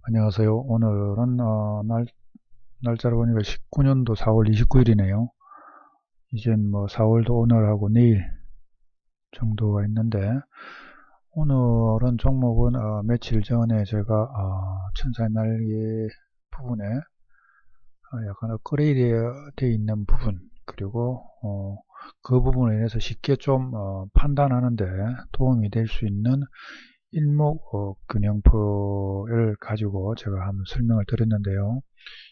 안녕하세요. 오늘은 날짜를 보니까 19년도 4월 29일이네요. 이젠 뭐 4월도 오늘하고 내일 정도가 있는데, 오늘은 종목은 며칠 전에 제가 천사의 날개 부분에 약간 업그레이드 되어 있는 부분, 그리고 그 부분에 인해서 쉽게 좀 판단하는데 도움이 될 수 있는 일목균형표를 가지고 제가 한번 설명을 드렸는데요.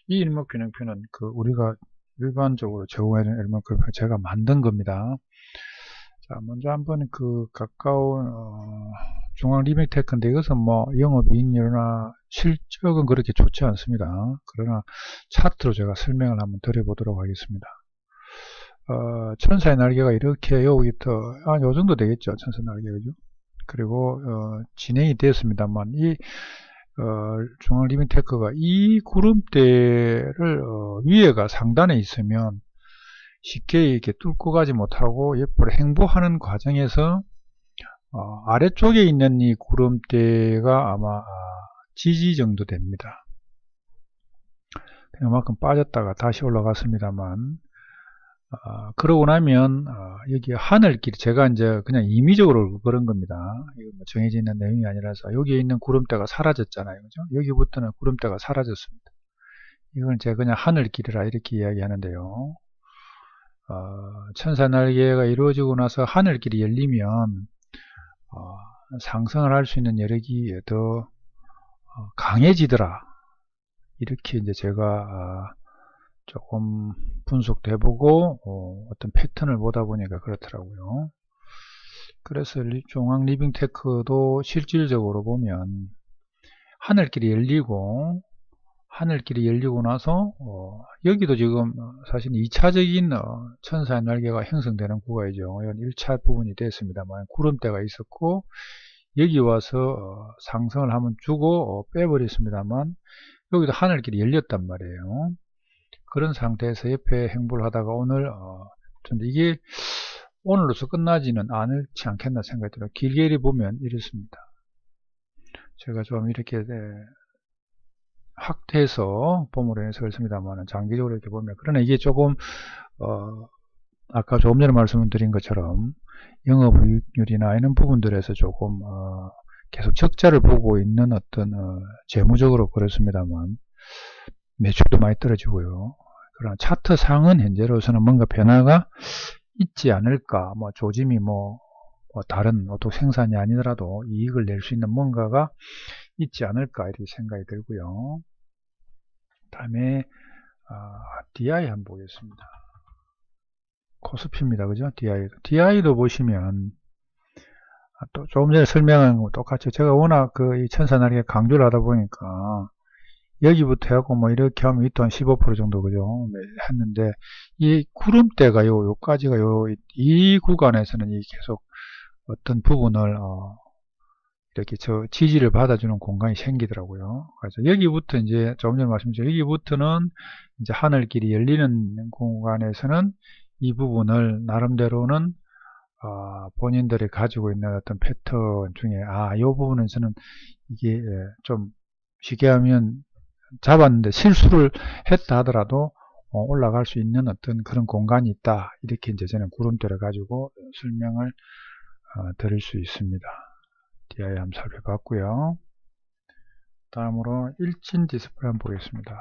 이 일목균형표는 우리가 일반적으로 적용하는 일목균형표 제가 만든 겁니다. 자, 먼저 한번 가까운 중앙 리믹테크인데, 이것은 뭐 영업이익률이나 실적은 그렇게 좋지 않습니다. 그러나 차트로 제가 설명을 한번 드려보도록 하겠습니다. 천사의 날개가 이렇게 여기부터 요 정도 되겠죠. 천사의 날개, 그죠? 그리고 진행이 되었습니다만, 이 중앙 리믹테크가 이 구름대를 위에가 상단에 있으면 쉽게 이렇게 뚫고 가지 못하고 옆으로 행보하는 과정에서 아래쪽에 있는 이 구름대가 아마 지지 정도 됩니다. 그만큼 빠졌다가 다시 올라갔습니다만, 그러고 나면 여기 하늘길, 제가 이제 그냥 임의적으로 그런 겁니다. 이거 뭐 정해져 있는 내용이 아니라서. 여기에 있는 구름대가 사라졌잖아요, 그죠? 여기부터는 구름대가 사라졌습니다. 이건 제가 그냥 하늘길이라 이렇게 이야기하는데요. 천사 날개가 이루어지고 나서 하늘길이 열리면 상승을 할 수 있는 여력이 더 강해지더라, 이렇게 이제 제가 조금 분석도 해보고 어떤 패턴을 보다 보니까 그렇더라고요. 그래서 중앙 리빙테크도 실질적으로 보면 하늘길이 열리고 나서 여기도 지금 사실 2차적인 천사의 날개가 형성되는 구간이죠. 이건 1차 부분이 됐습니다만, 구름대가 있었고 여기 와서 상승을 한번 주고 빼버렸습니다만, 여기도 하늘길이 열렸단 말이에요. 그런 상태에서 옆에 행보를 하다가 오늘 이게 오늘로서 끝나지는 않지 않겠나 생각이 들어요. 길게 보면 이렇습니다. 제가 좀 이렇게 확대해서 봄으로 해석을 했습니다만, 장기적으로 이렇게 보면, 그러나 이게 조금 아까 조금 전에 말씀드린 것처럼 영업이익률이나 이런 부분들에서 조금 계속 적자를 보고 있는 어떤 재무적으로 그렇습니다만, 매출도 많이 떨어지고요. 그러나 차트상은 현재로서는 뭔가 변화가 있지 않을까, 뭐 조짐이 다른 어떤 생산이 아니더라도 이익을 낼 수 있는 뭔가가 있지 않을까, 이렇게 생각이 들고요. 다음에 DI 한번 보겠습니다. 코스피입니다, 그죠? DI도 보시면 또 조금 전에 설명한 거 똑같이 제가 워낙 이 천사날개 강조를 하다 보니까 여기부터 해갖고 뭐 이렇게 하면 이 또한 15% 정도, 그죠? 했는데, 이 구름대가 요까지가 이 구간에서는 계속 어떤 부분을 이렇게 지지를 받아주는 공간이 생기더라고요. 그래서 여기부터 이제 조금 전에 말씀드렸죠. 여기부터는 이제 하늘길이 열리는 공간에서는 이 부분을 나름대로는 본인들이 가지고 있는 어떤 패턴 중에 이 부분에서는 이게 좀 쉽게 하면 잡았는데 실수를 했다 하더라도 올라갈 수 있는 어떤 그런 공간이 있다, 이렇게 이제 저는 구름대를 가지고 설명을 드릴 수 있습니다. DI 한번 살펴봤고요. 다음으로 일진 디스플레이 한번 보겠습니다.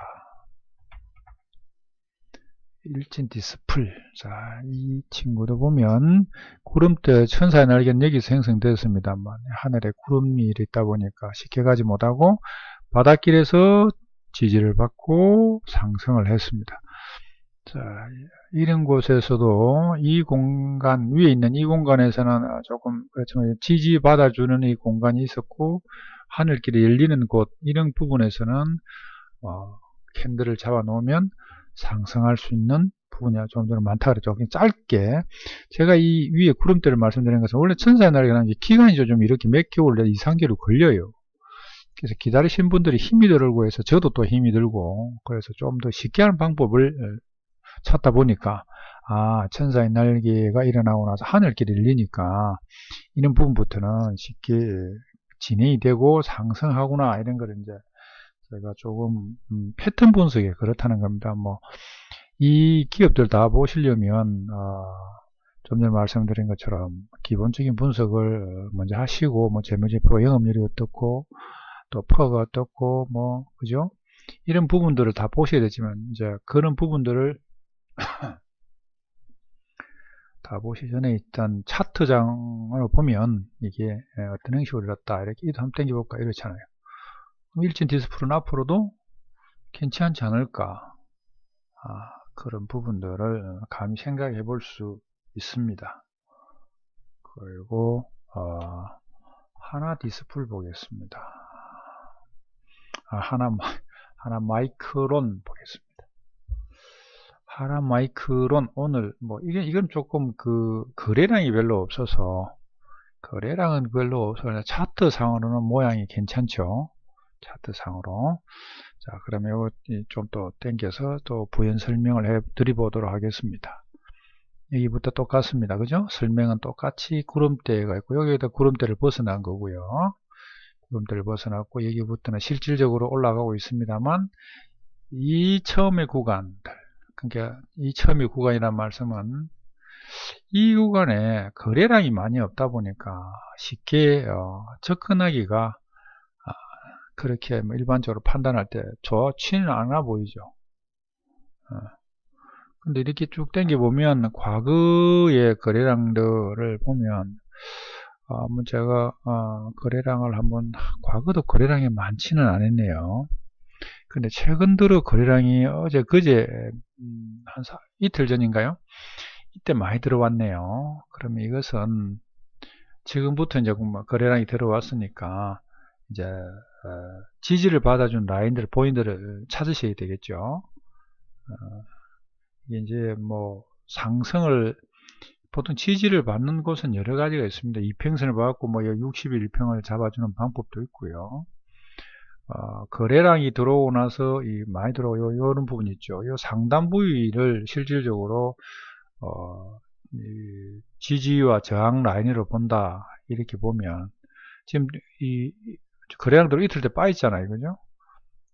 일진 디스플레이. 자, 이 친구도 보면 구름대 천사의 날개는 여기서 형성되었습니다만, 하늘에 구름이 있다 보니까 쉽게 가지 못하고 바닷길에서 지지를 받고 상승을 했습니다. 자, 이런 곳에서도 이 공간, 위에 있는 이 공간에서는 조금 그렇지만 지지 받아주는 이 공간이 있었고, 하늘길이 열리는 곳, 이런 부분에서는 캔들을 잡아 놓으면 상승할 수 있는 부분이 좀 더 많다 그랬죠. 짧게 제가 이 위에 구름대를 말씀드리는 것은, 원래 천사의 날개라는 게 기간이 좀 이렇게 몇 개월 이상 개월 걸려요. 그래서 기다리신 분들이 힘이 들고 해서 저도 또 힘이 들고, 그래서 좀 더 쉽게 하는 방법을 찾다 보니까 천사의 날개가 일어나고 나서 하늘길이 열리니까 이런 부분부터는 쉽게 진행이 되고 상승하구나, 이런 걸 이제 제가 조금 패턴 분석에 그렇다는 겁니다. 뭐 이 기업들 다 보시려면 좀 전에 말씀드린 것처럼 기본적인 분석을 먼저 하시고, 뭐 재무제표가 영업률이 어떻고 또 퍼가 어떻고 뭐 그죠? 이런 부분들을 다 보셔야 되지만, 이제 그런 부분들을 다 보시기 전에 일단 차트장을 보면 이게 어떤 형식으로 이렇다, 이렇게 이도 한번 당겨볼까 이렇잖아요. 일진 디스플레이는 앞으로도 괜찮지 않을까, 그런 부분들을 감히 생각해 볼 수 있습니다. 그리고 하나 디스플 보겠습니다. 하나 마이크론 보겠습니다. 하나 마이크론 오늘 뭐 이건 조금 거래량이 별로 없어서, 차트상으로는 모양이 괜찮죠. 차트상으로. 자, 그러면 이거 좀 또 당겨서 또 부연 설명을 해 드리도록 하겠습니다. 여기부터 똑같습니다. 그죠? 설명은 똑같이 구름대가 있고, 여기에다 구름대를 벗어난 거고요. 구름대를 벗어났고, 여기부터는 실질적으로 올라가고 있습니다만, 이 처음의 구간들, 그러니까 이 처음의 구간이란 말씀은 이 구간에 거래량이 많이 없다 보니까 쉽게 접근하기가 그렇게 뭐 일반적으로 판단할 때 좋지는 않아 보이죠. 근데 이렇게 쭉 당겨 보면 과거의 거래량들을 보면 뭐 제가 거래량을 한번, 과거도 거래량이 많지는 않았네요. 근데 최근 들어 거래량이 어제 그제 한 이틀 전인가요? 이때 많이 들어왔네요. 그러면 이것은 지금부터 이제 거래량이 들어왔으니까 이제 지지를 받아준 라인들, 포인트를 찾으셔야 되겠죠. 이게 이제 뭐 상승을, 보통 지지를 받는 곳은 여러 가지가 있습니다. 이평선을 받고 뭐 61평을 잡아주는 방법도 있고요. 거래량이 들어오고 나서 많이 들어오고 이런 부분 있죠. 이 상단 부위를 실질적으로 이 지지와 저항 라인으로 본다, 이렇게 보면 지금 이 거래량들로 이틀 때 빠졌잖아요. 그죠?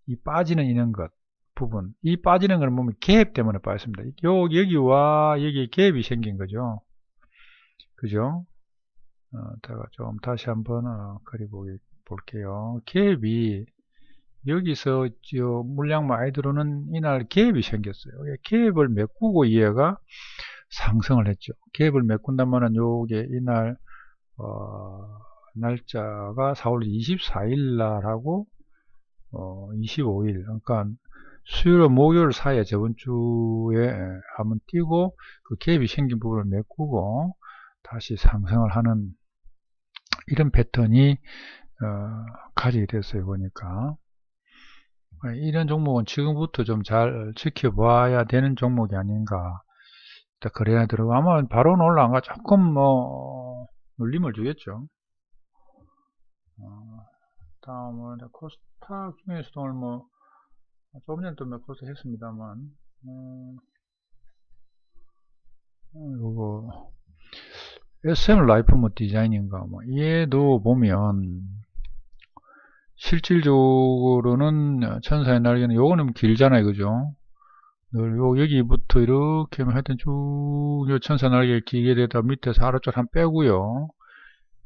이 빠지는 이런 것 부분, 이 빠지는 걸 보면 갭 때문에 빠졌습니다. 여기와 여기 갭이 생긴 거죠. 그죠? 제가 좀 다시 한번 볼게요. 갭이 여기서 물량 많이 들어오는 이날 갭이 생겼어요. 갭을 메꾸고 얘가 상승을 했죠. 갭을 메꾼다면은 요게 이날 날짜가 4월 24일 날하고 25일, 그러니까 수요일 목요일 사이에 저번 주에 한번 뛰고 그 갭이 생긴 부분을 메꾸고 다시 상승을 하는 이런 패턴이 가지게 됐어요. 보니까 이런 종목은 지금부터 좀 잘 지켜봐야 되는 종목이 아닌가. 거래가 들어가 아마 바로는 올라간가, 조금 뭐 눌림을 주겠죠. 다음은 코스닥 중에서도 오늘 뭐 조금 전에 또 몇 코스 했습니다만, 요거 SM 라이프 뭐 디자인인가, 뭐 얘도 보면 실질적으로는 천사의 날개는 요거는 길잖아요. 그죠? 여기부터 이렇게 하여튼 쭉 천사 날개를 길게 되다 밑에서 아래쪽 한 빼고요.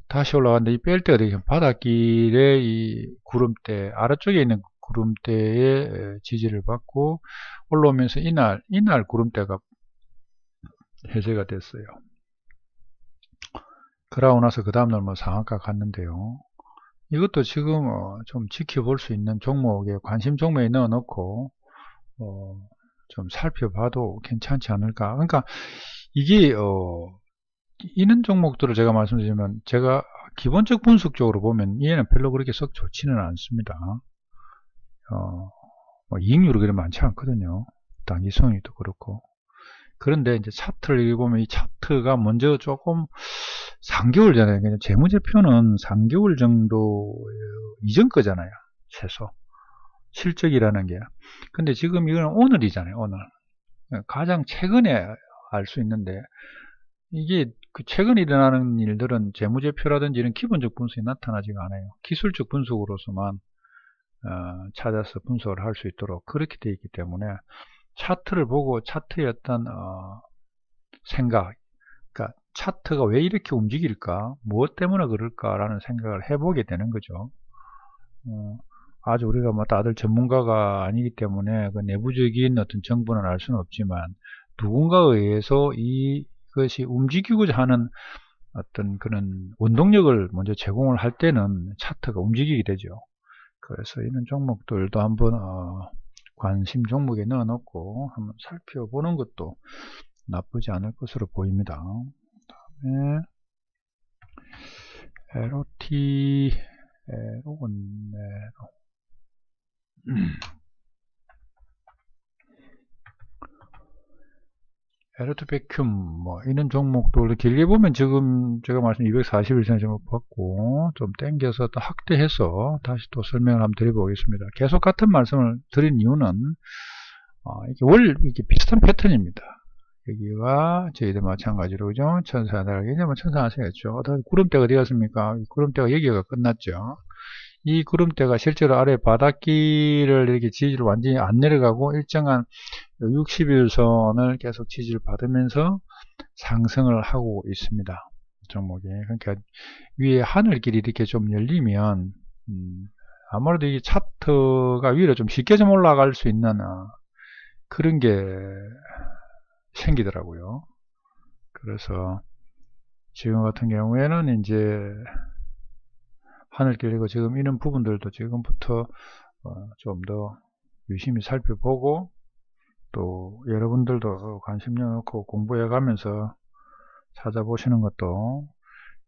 다시 올라가는데 이 뺄 때가 되게 바닷길에 이 구름대, 아래쪽에 있는 구름대의 지지를 받고 올라오면서 이날 구름대가 해제가 됐어요. 그러고 나서 그 다음날 뭐 상한가 갔는데요. 이것도 지금 좀 지켜볼 수 있는 종목에, 관심 종목에 넣어 놓고 좀 살펴봐도 괜찮지 않을까. 그러니까 이게 이런 종목들을 제가 말씀드리면, 제가 기본적 분석적으로 보면 얘는 별로 그렇게 썩 좋지는 않습니다. 뭐 이익률이 그렇게 많지 않거든요. 단기성이도 그렇고. 그런데 이제 차트를 보면 이 차트가 먼저 조금 3개월 전에, 그냥 재무제표는 3개월 정도 이전 거잖아요. 최소 실적이라는 게. 근데 지금 이거는 오늘이잖아요. 오늘 가장 최근에 알 수 있는데, 이게 최근 일어나는 일들은 재무제표라든지 이런 기본적 분석이 나타나지가 않아요. 기술적 분석으로서만 찾아서 분석을 할 수 있도록 그렇게 되어 있기 때문에 차트를 보고 차트의 어떤 생각, 그러니까 차트가 왜 이렇게 움직일까, 무엇 때문에 그럴까라는 생각을 해보게 되는 거죠. 아주 우리가 뭐 다들 전문가가 아니기 때문에 그 내부적인 어떤 정보는 알 수는 없지만 누군가에 의해서 이것이 움직이고자 하는 어떤 그런 원동력을 먼저 제공을 할 때는 차트가 움직이게 되죠. 그래서 이런 종목들도 한번 관심 종목에 넣어 놓고 한번 살펴보는 것도 나쁘지 않을 것으로 보입니다. 다음에 LOT 에르트 백큐 뭐 이런 종목도 길게 보면 지금 제가 말씀 241선 좀 봤고 좀 땡겨서 또 확대해서 다시 또 설명을 한번 드려보겠습니다. 계속 같은 말씀을 드린 이유는 이게 비슷한 패턴입니다. 여기가 저희도 마찬가지로 그죠? 천사달기 뭐 천사하시겠죠. 구름대가 되었습니까? 구름대가 여기가 끝났죠. 이 구름대가 실제로 아래 바닥길을 이렇게 지지를 완전히 안 내려가고 일정한 60일선을 계속 지지를 받으면서 상승을 하고 있습니다. 종목이. 그러니까 위에 하늘길이 이렇게 좀 열리면 아무래도 이 차트가 위로 좀 쉽게 좀 올라갈 수 있는 그런 게 생기더라고요. 그래서 지금 같은 경우에는 이제 하늘길이고 지금 이런 부분들도 지금부터 좀 더 유심히 살펴보고 또 여러분들도 관심 넣고 공부해 가면서 찾아보시는 것도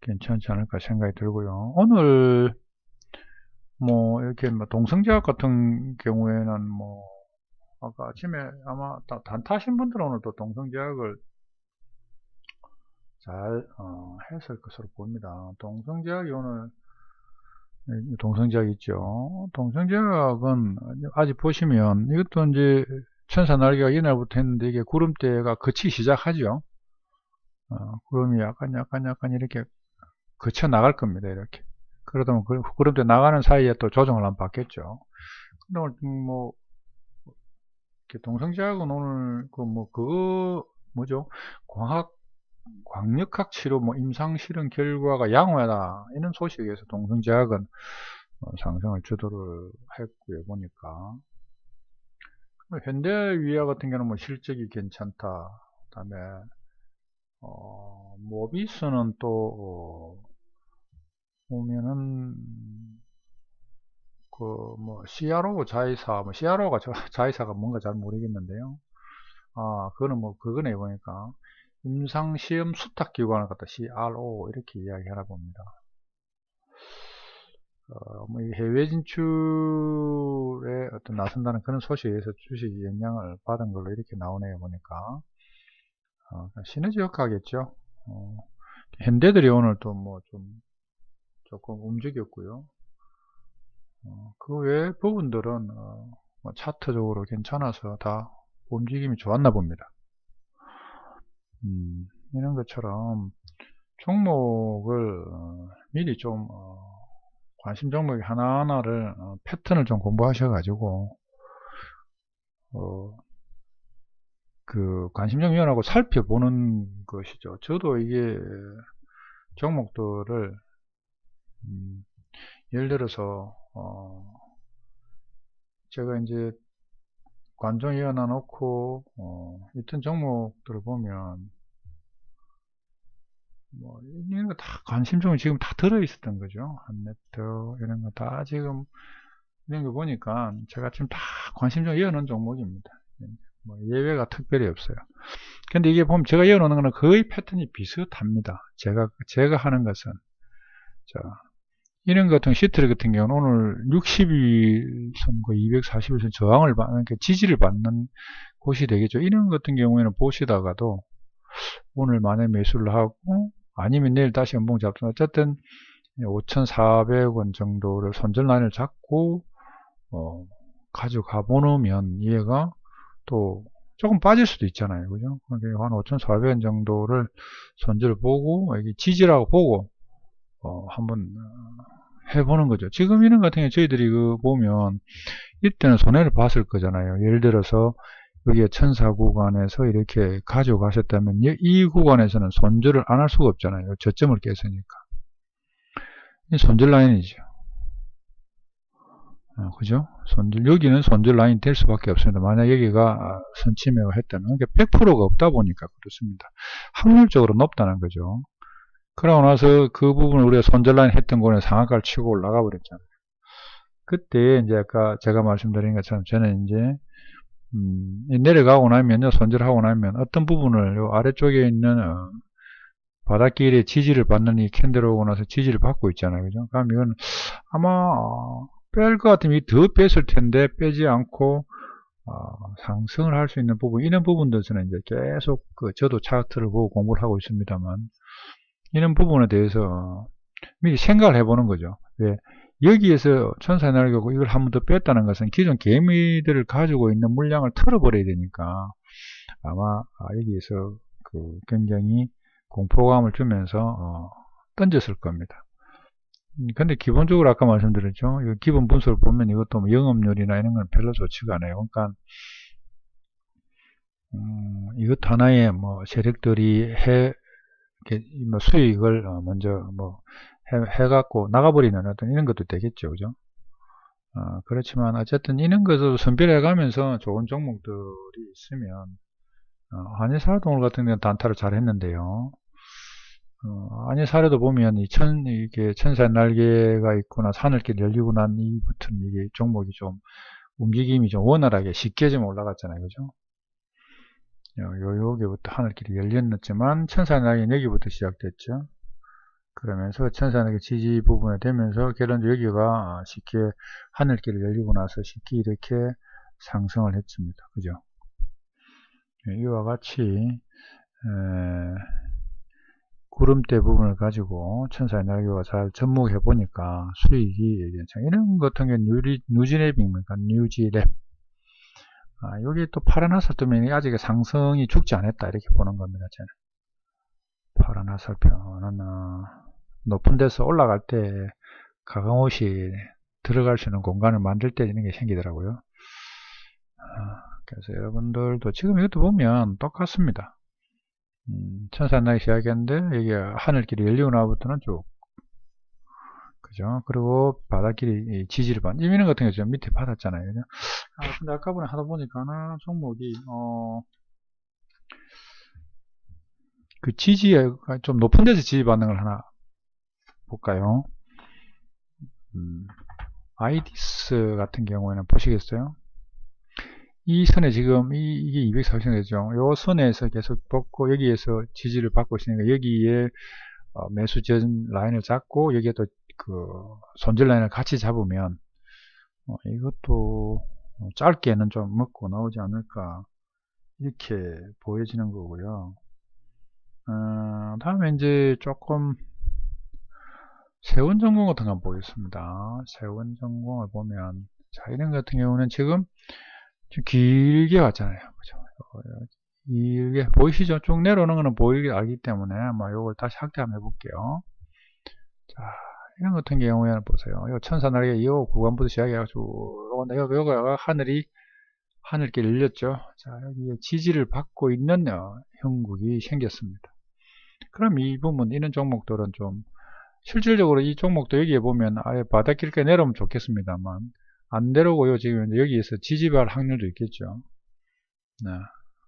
괜찮지 않을까 생각이 들고요. 오늘 뭐 이렇게 뭐 동성제약 같은 경우에는 뭐 아까 아침에 아마 단타신 분들은 오늘 또 동성제약을 잘 했을 것으로 봅니다. 동성제약이 오늘 동성제약 있죠. 동성제약은 아직 보시면 이것도 이제 천사 날개가 이날부터 했는데 이게 구름대가 거치기 시작하죠. 구름이 약간 이렇게 거쳐 나갈 겁니다. 이렇게. 그러다 보면 구름대 나가는 사이에 또 조정을 한번 받겠죠. 근데 오늘 뭐 동성제약은 오늘 뭐죠? 광역학 치료 임상 실험 결과가 양호하다 이런 소식에 의해서 동성제약은 상승을 주도를 했고요. 보니까 현대위아 같은 경우는 뭐 실적이 괜찮다. 그다음에 모비스는 또 보면은 CRO 자회사 CRO가 자회사가 뭔가 잘 모르겠는데요. 그거는 그거네 보니까 임상시험 수탁기관을 갖다 CRO 이렇게 이야기하나 봅니다. 해외 진출에 나선다는 그런 소식에 의해서 주식이 영향을 받은 걸로 이렇게 나오네요 보니까. 시너지 효과겠죠. 현대들이 오늘 또 조금 움직였고요. 그 외 부분들은 차트적으로 괜찮아서 다 움직임이 좋았나 봅니다. 이런 것처럼 종목을 미리 좀 관심 종목 하나하나를 패턴을 좀 공부하셔가지고 그 관심 종목하고 살펴보는 것이죠. 저도 이게 종목들을 예를 들어서 제가 이제 관종이 하나 놓고 있던 종목들을 보면 이런 거 다 관심 종목이 지금 다 들어 있었던 거죠. 한네트 이런 거 다 지금 이런 거 보니까 제가 지금 다 관심 종목 이어놓은 종목입니다. 예외가 특별히 없어요. 근데 이게 보면 제가 이어놓는 거는 거의 패턴이 비슷합니다. 제가 하는 것은 이런 같은 시트를 같은 경우는 오늘 60일선과 241선 저항을 그러니까 지지를 받는 곳이 되겠죠. 이런 같은 경우에는 보시다가도 오늘 만에 매수를 하고 아니면 내일 다시 연봉 잡든 어쨌든 5,400원 정도를 손절 라인을 잡고 가져가 보면 얘가 또 조금 빠질 수도 있잖아요. 그죠? 그러니까 한 5,400원 정도를 손절 보고 여기 지지라고 보고 한번 해보는 거죠. 지금 이런 같은 경우 저희들이 그 보면 이때는 손해를 봤을 거잖아요. 예를 들어서 여기에 천사 구간에서 이렇게 가져가셨다면 이 구간에서는 손절을 안 할 수가 없잖아요. 저점을 깼으니까. 이 손절 라인이죠. 그죠? 여기는 손절 라인 될 수밖에 없습니다. 만약 여기가 선침해가 했다면, 그러니까 100%가 없다 보니까 그렇습니다. 확률적으로 높다는 거죠. 그러고 나서 그 부분을 우리가 손절 라인 했던 거는 상한가를 치고 올라가 버렸잖아요. 그때 이제 아까 제가 말씀드린 것처럼 저는 이제 내려가고 나면요, 손절하고 나면 어떤 부분을 요 아래쪽에 있는 바닥길에 지지를 받는 이 캔들 오고 나서 지지를 받고 있잖아요. 그죠? 그럼 이건 아마 뺄 것 같으면 더 뺐을 텐데 빼지 않고 상승을 할 수 있는 부분, 이런 부분들에서는 이제 계속 저도 차트를 보고 공부를 하고 있습니다만, 이런 부분에 대해서 미리 생각을 해보는 거죠. 왜? 여기에서 천사의 날개고 이걸 한 번 더 뺐다는 것은 기존 개미들을 가지고 있는 물량을 털어버려야 되니까 아마 여기에서 굉장히 공포감을 주면서 던졌을 겁니다. 근데 기본적으로 아까 말씀드렸죠. 이 기본 분석을 보면 이것도 뭐 영업률이나 이런 건 별로 좋지가 않아요. 그러니까 이것 하나의 뭐 세력들이 뭐 수익을 먼저 뭐 해갖고 나가버리는 어떤 이런 것도 되겠죠. 그죠? 그렇지만 어쨌든 이런 것을 선별해 가면서 좋은 종목들이 있으면 한일사료동물 같은 경우는 단타를 잘 했는데요. 한일사료도 보면 이게 천사의 날개가 있고 나서 하늘길 열리고 난 이부터는 이게 종목이 좀 움직임이 좀 원활하게 쉽게 좀 올라갔잖아요. 그죠? 여기부터 하늘길이 열렸지만 천사의 날개는 여기부터 시작됐죠. 그러면서 천사의 날개 지지 부분에 되면서 결론적으로 여기가 쉽게 하늘길이 열리고 나서 쉽게 이렇게 상승을 했습니다. 그죠? 이와 같이 구름대 부분을 가지고 천사의 날개가 잘 접목해 보니까 수익이 괜찮아요. 이런 같은 경우는 뉴지랩입니까? 뉴지랩. 여기 또 파란 화살 뜨면 아직 상승이 죽지 않았다 이렇게 보는 겁니다. 저는 파란 화살표는 높은 데서 올라갈 때 가감없이 들어갈 수 있는 공간을 만들 때 이런 게 생기더라고요. 그래서 여러분들도 지금 이것도 보면 똑같습니다. 천사의 날개 시작했는데 이게 하늘길이 열리고 나부터는 쭉, 그죠? 그리고 바닥길이 지지를 받는 이런 같은 경우 밑에 받았잖아요. 그죠? 근데 아까 전에 하다 보니까 하나 종목이 그 지지에 좀 높은 데서 지지받는 걸 하나 볼까요? 아이디스 같은 경우에는 보시겠어요? 이 선에 지금 이게 240선이죠. 요 선에서 계속 벗고 여기에서 지지를 받고 있으니까 여기에 매수 전 라인을 잡고 여기에 또 손절 라인을 같이 잡으면 이것도 짧게는 좀 먹고 나오지 않을까 이렇게 보여지는 거고요. 다음에 이제 조금 세원전공 같은 거 한번 보겠습니다. 세원전공을 보면 자, 이런 같은 경우는 지금 좀 길게 왔잖아요. 그죠? 길게 보이시죠? 쭉 내려오는 거는 보이게 알기 때문에 아마 요걸 다시 확대 한번 해볼게요. 자, 이런 같은 경우에는 보세요. 요 천사날개 이 구간부터 시작해가지고 요거가 하늘길 열렸죠. 자, 여기에 지지를 받고 있는 형국이 생겼습니다. 그럼 이 부분 이런 종목들은 좀 실질적으로 이 종목도 여기에 보면 아예 바닥길까지 내려오면 좋겠습니다만 안 내려오고요. 지금 여기에서 지지할 확률도 있겠죠. 네.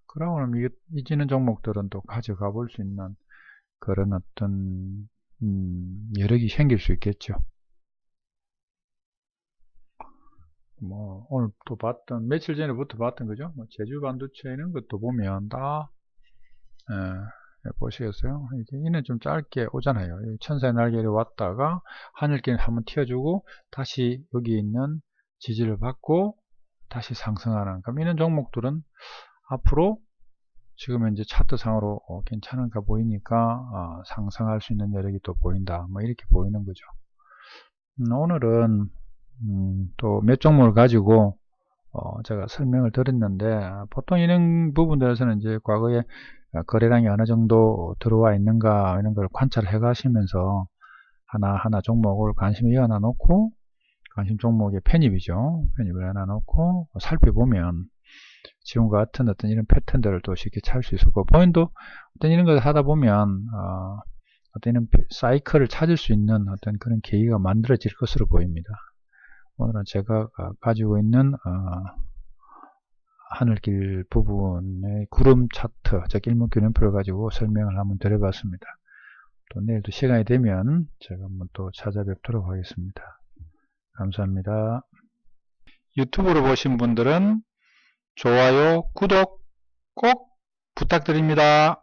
그러면 이지는 종목들은 또 가져가 볼 수 있는 그런 어떤 여력이 생길 수 있겠죠. 뭐 오늘 또 봤던 며칠 전에부터 봤던 거죠. 뭐 제주 반도체 이런 것도 보면 다 보시겠어요? 이는 좀 짧게 오잖아요. 천사의 날개를 왔다가 하늘길 한번 튀어주고 다시 여기 있는 지지를 받고 다시 상승하는, 그럼 이런 종목들은 앞으로 지금 현재 차트상으로 괜찮은가 보이니까 상승할 수 있는 여력이 또 보인다, 뭐 이렇게 보이는 거죠. 오늘은 또 몇 종목을 가지고 제가 설명을 드렸는데, 보통 이런 부분들에서는 이제 과거에 거래량이 어느 정도 들어와 있는가 이런 걸 관찰해 가시면서 하나하나 종목을 관심이 하나 놓고, 관심 종목의 편입이죠. 편입을 하나 놓고 살펴보면 지금과 같은 어떤 이런 패턴들을 또 쉽게 찾을 수 있을 거고, 본인도 어떤 이런 것을 하다 보면 어떤 이런 사이클을 찾을 수 있는 어떤 그런 계기가 만들어질 것으로 보입니다. 오늘은 제가 가지고 있는 하늘길 부분의 구름 차트, 즉 일목균형표를 가지고 설명을 한번 드려봤습니다. 또 내일도 시간이 되면 제가 한번 또 찾아뵙도록 하겠습니다. 감사합니다. 유튜브로 보신 분들은 좋아요, 구독 꼭 부탁드립니다.